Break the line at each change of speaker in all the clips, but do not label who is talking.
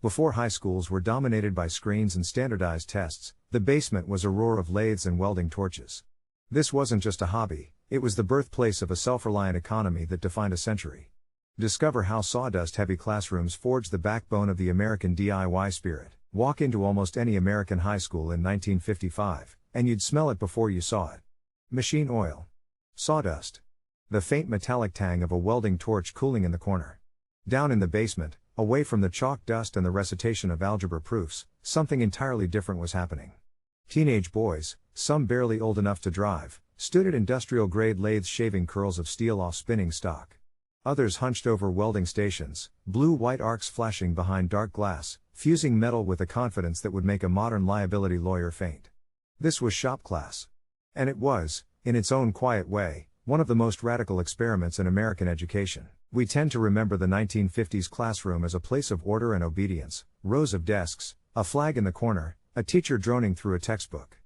Before high schools were dominated by screens and standardized tests, the basement was a roar of lathes and welding torches. This wasn't just a hobby, it was the birthplace of a self-reliant economy that defined a century. Discover how sawdust-heavy classrooms forged the backbone of the American DIY spirit. Walk into almost any American high school in 1955, and you'd smell it before you saw it. Machine oil. Sawdust. The faint metallic tang of a welding torch cooling in the corner. Down in the basement, away from the chalk dust and the recitation of algebra proofs, something entirely different was happening. Teenage boys, some barely old enough to drive, stood at industrial-grade lathes shaving curls of steel off spinning stock. Others hunched over welding stations, blue-white arcs flashing behind dark glass, fusing metal with a confidence that would make a modern liability lawyer faint. This was shop class. And it was, in its own quiet way, one of the most radical experiments in American education. We tend to remember the 1950s classroom as a place of order and obedience, rows of desks, a flag in the corner, a teacher droning through a textbook.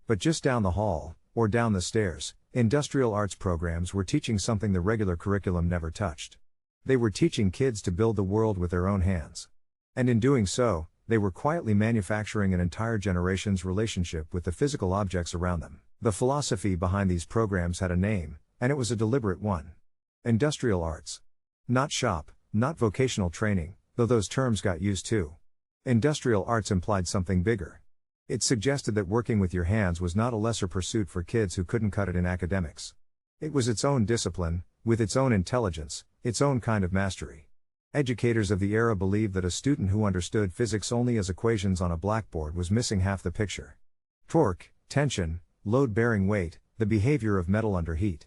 But just down the hall, or down the stairs, industrial arts programs were teaching something the regular curriculum never touched. They were teaching kids to build the world with their own hands. And in doing so, they were quietly manufacturing an entire generation's relationship with the physical objects around them. The philosophy behind these programs had a name, and it was a deliberate one. Industrial arts. Not shop, not vocational training, though those terms got used too. Industrial arts implied something bigger. It suggested that working with your hands was not a lesser pursuit for kids who couldn't cut it in academics. It was its own discipline, with its own intelligence, its own kind of mastery. Educators of the era believed that a student who understood physics only as equations on a blackboard was missing half the picture. Torque, tension, load-bearing weight, the behavior of metal under heat.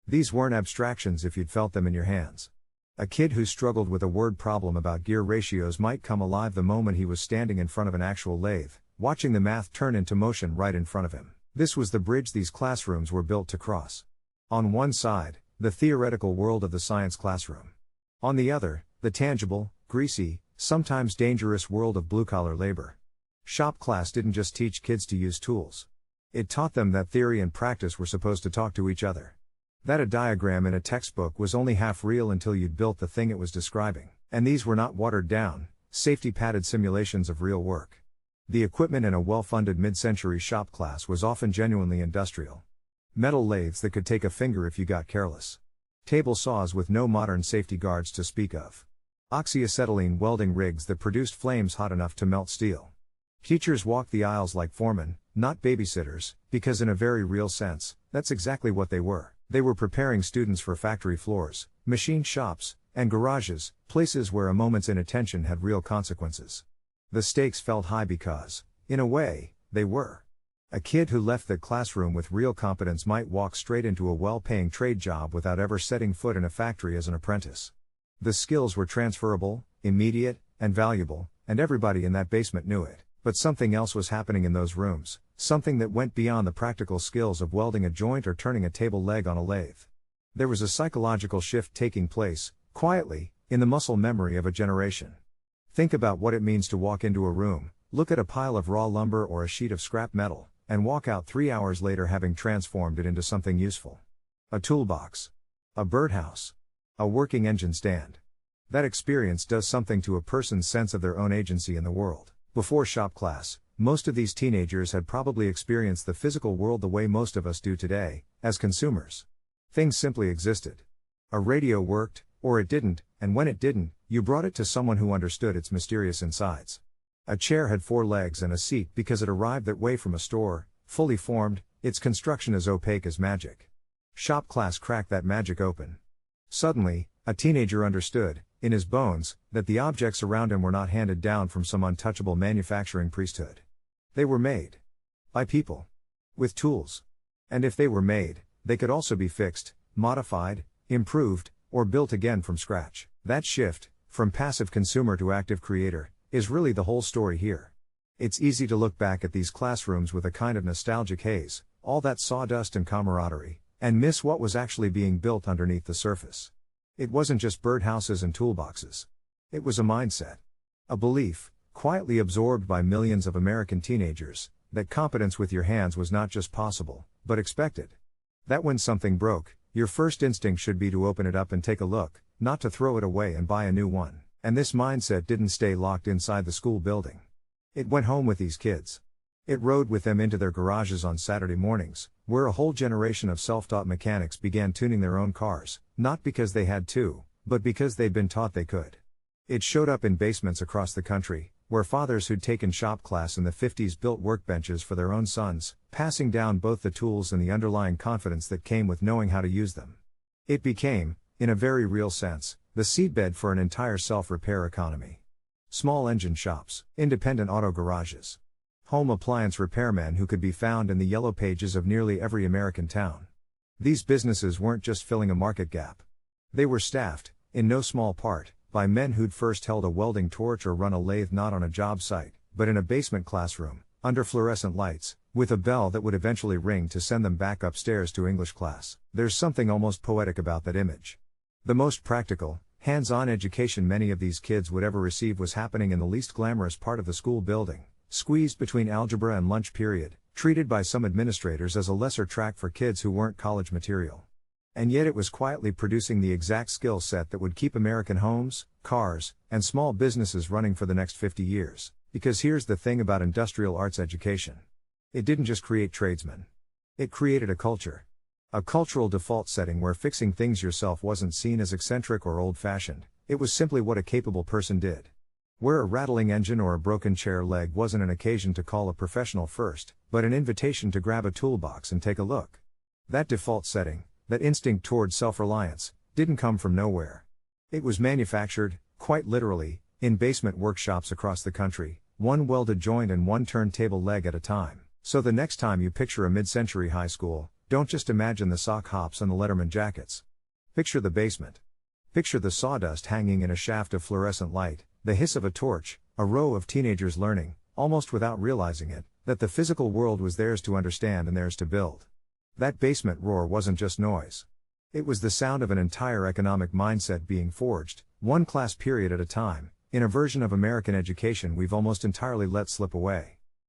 These weren't abstractions if you'd felt them in your hands. A kid who struggled with a word problem about gear ratios might come alive the moment he was standing in front of an actual lathe, watching the math turn into motion right in front of him. This was the bridge these classrooms were built to cross. On one side, the theoretical world of the science classroom. On the other, the tangible, greasy, sometimes dangerous world of blue-collar labor. Shop class didn't just teach kids to use tools. It taught them that theory and practice were supposed to talk to each other. That a diagram in a textbook was only half real until you'd built the thing it was describing. And these were not watered-down, safety-padded simulations of real work. The equipment in a well-funded mid-century shop class was often genuinely industrial. Metal lathes that could take a finger if you got careless. Table saws with no modern safety guards to speak of. Oxy-acetylene welding rigs that produced flames hot enough to melt steel. Teachers walked the aisles like foremen, not babysitters, because in a very real sense, that's exactly what they were. They were preparing students for factory floors, machine shops, and garages, places where a moment's inattention had real consequences. The stakes felt high because, in a way, they were. A kid who left that classroom with real competence might walk straight into a well-paying trade job without ever setting foot in a factory as an apprentice. The skills were transferable, immediate, and valuable, and everybody in that basement knew it. But something else was happening in those rooms, something that went beyond the practical skills of welding a joint or turning a table leg on a lathe. There was a psychological shift taking place, quietly, in the muscle memory of a generation. Think about what it means to walk into a room, look at a pile of raw lumber or a sheet of scrap metal, and walk out 3 hours later having transformed it into something useful. A toolbox. A birdhouse. A working engine stand. That experience does something to a person's sense of their own agency in the world. Before shop class, most of these teenagers had probably experienced the physical world the way most of us do today, as consumers. Things simply existed. A radio worked, or it didn't, and when it didn't, you brought it to someone who understood its mysterious insides. A chair had 4 legs and a seat because it arrived that way from a store, fully formed, its construction as opaque as magic. Shop class cracked that magic open. Suddenly, a teenager understood, in his bones, that the objects around him were not handed down from some untouchable manufacturing priesthood. They were made. By people. With tools. And if they were made, they could also be fixed, modified, improved, or built again from scratch. That shift, from passive consumer to active creator, is really the whole story here. It's easy to look back at these classrooms with a kind of nostalgic haze, all that sawdust and camaraderie, and miss what was actually being built underneath the surface. It wasn't just birdhouses and toolboxes. It was a mindset. A belief, quietly absorbed by millions of American teenagers, that competence with your hands was not just possible, but expected. That when something broke, your first instinct should be to open it up and take a look, not to throw it away and buy a new one. And this mindset didn't stay locked inside the school building. It went home with these kids. It rode with them into their garages on Saturday mornings, where a whole generation of self-taught mechanics began tuning their own cars, not because they had to, but because they'd been taught they could. It showed up in basements across the country, where fathers who'd taken shop class in the 50s built workbenches for their own sons, passing down both the tools and the underlying confidence that came with knowing how to use them. It became, in a very real sense, the seedbed for an entire self-repair economy. Small engine shops, independent auto garages, home appliance repairmen who could be found in the yellow pages of nearly every American town. These businesses weren't just filling a market gap. They were staffed, in no small part, by men who'd first held a welding torch or run a lathe not on a job site, but in a basement classroom, under fluorescent lights, with a bell that would eventually ring to send them back upstairs to English class. There's something almost poetic about that image. The most practical, hands-on education many of these kids would ever receive was happening in the least glamorous part of the school building, squeezed between algebra and lunch period, treated by some administrators as a lesser track for kids who weren't college material. And yet it was quietly producing the exact skill set that would keep American homes, cars, and small businesses running for the next 50 years. Because here's the thing about industrial arts education. It didn't just create tradesmen. It created a culture. A cultural default setting where fixing things yourself wasn't seen as eccentric or old-fashioned, it was simply what a capable person did. Where a rattling engine or a broken chair leg wasn't an occasion to call a professional first, but an invitation to grab a toolbox and take a look. That default setting, that instinct toward self-reliance, didn't come from nowhere. It was manufactured, quite literally, in basement workshops across the country, one welded joint and one turntable leg at a time. So the next time you picture a mid-century high school, don't just imagine the sock hops and the Letterman jackets. Picture the basement. Picture the sawdust hanging in a shaft of fluorescent light, the hiss of a torch, a row of teenagers learning, almost without realizing it, that the physical world was theirs to understand and theirs to build. That basement roar wasn't just noise. It was the sound of an entire economic mindset being forged, one class period at a time, in a version of American education we've almost entirely let slip away.